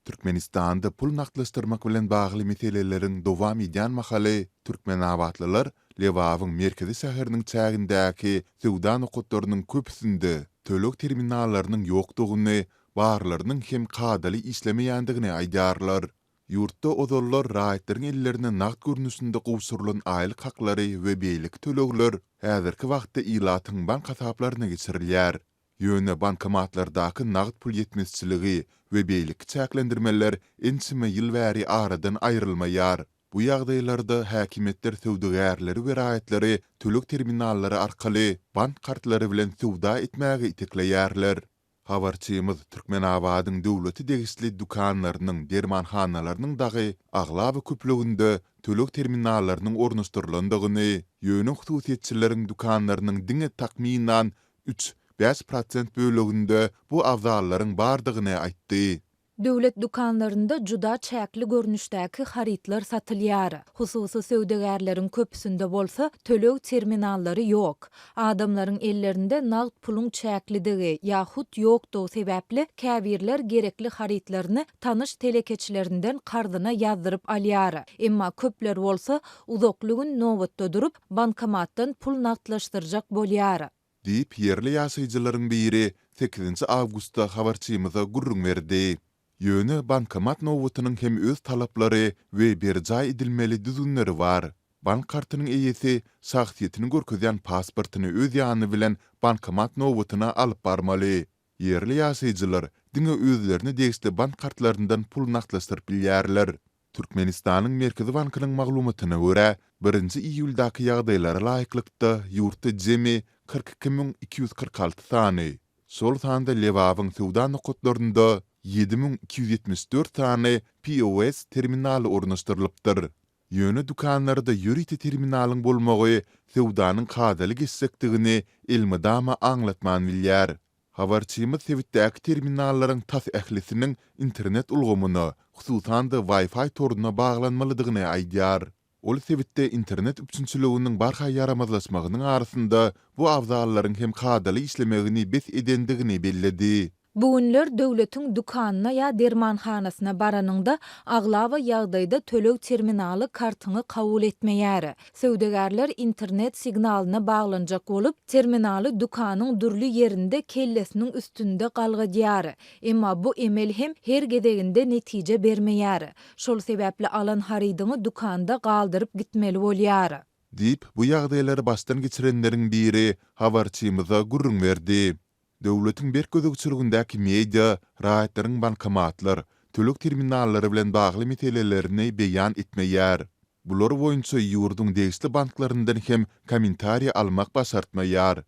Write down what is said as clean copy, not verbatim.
Türkmenistanda pul naklastyrmak bilen bagly meselelerin dowam edýän makaly türkmenabatlylar Lewawyň merkezi şäheriniň çägindäki sowda nokatlarynyň köpsinde tölek terminallarynyň ýokdugyny, barlarynyň hem kadaly işlemeýändigini aýdarlar. Ýurtda ozallar raýatlaryň ellerine nagt görnüşinde gowsurulan aýlyk haklary we beýlik tölegler häzirki wagtda ilatyň bank hasaplaryna geçirilýär. Ýöne bankomatlardaky nagt pul ýetmezçiligi we beýlik çäklendirmeler ençime ýyl bäri aradan aýrylmaýar. Bu ýagdaýlarda häkimetler sowdagärleri we raýatlary tölek terminallary arkaly bank kartlary bilen sowda etmäge itekleýärler. Habarçymyz Türkmenabadyň döwleti degisli dukanlarynyň, dermanhanalarynyň dagy aglaba köpleginde tölek terminallarynyň ornaşdyrylandygyny, ýöne hususiýetçileriň dukanlarynyň diňe takminan 3-5% böleginde bu awzallaryň bardygyny aýtdy. Döwlet dukanlarında juda çäkli görnüşdäki haritlar satylýar. Hususy söwdegärleriň köpüsinde bolsa tölek terminallary ýok. Adamlaryň ellerinde nagt puluň çäklidigi ýahut ýokdugy sebäpli käbirler gerekli haritlaryny tanyş telekeçilerinden kardyna ýazdyryp alýar. Emma köpler bolsa uzaklygyň nowatda durup bankomatdan pul nagtlaşdyrjak bolýar. Diýip yerli ýaşaýjylaryň biri 8 awgustda habarçymyza gurrun berdi. Ýöne bankomat nowatynyň hem öz talaplary we berjaý edilmeli düzünleri bar. Bank kartynyň eýesi şahsiýetini görkezýän pasportyny öz ýany bilen bankomat nowatyna alyp barmaly. Yerli ýaşaýjylar diňe özlerini degişli bank kartlaryndan pul nagtlaşdyryp bilýärler. Türkmenistanyň Merkezi Bankynyň maglumatyna görä, 1-nji iýuldaky ýagdaýlara laýyklykda ýurtda jemi 42.246 sany. Sol sanda Lewawyň sowda nokatlarynda 7.274 tane POS terminali ornaşdyrylypdyr. Ýöne dukanlarda ýöriti terminalyň bolmagy sowdanyň kadaly geçsekdigini elmydama aňlatman bilýär. Habarçymyz Switdäki terminallaryň tas ählisiniň internet ulgamyny, hususan da Wi-Fi toruna baglanmalydygyny aýdýar. Ol Switde internet üçinçiliginiň barha yaramazlaşmagynyň arasynda bu awzallaryň hem kadaly işlemegini bes edendigini belledi. Bugünler döwletiň dukanyna ýa dermanhanasyna baranyňda aglaba ýagdaýda tölek terminaly kartyny kabul etmeýär. Söwdegärler internet signalyna baglanjak bolup, terminaly dukanyň dürli ýerinde kellesiniň üstünde galgadýar. Emma bu emel hem her gedeginde netije bermeýär. Şol sebäpli alan haridyny dukanda galdyryp gitmeli bolýar. Diýip bu ýagdaýlary başdan geçirenleriň biri habarçymyza gurrun berdi. Döwletiň bir gözegçiligindäki media, raýatlaryň bankomatlar, tölek terminallary bilen bagly meselelerini beýan etmeýär. Bular boýunça ýurdun degişli banklaryndan hem kommentariýa almak başartmaýar.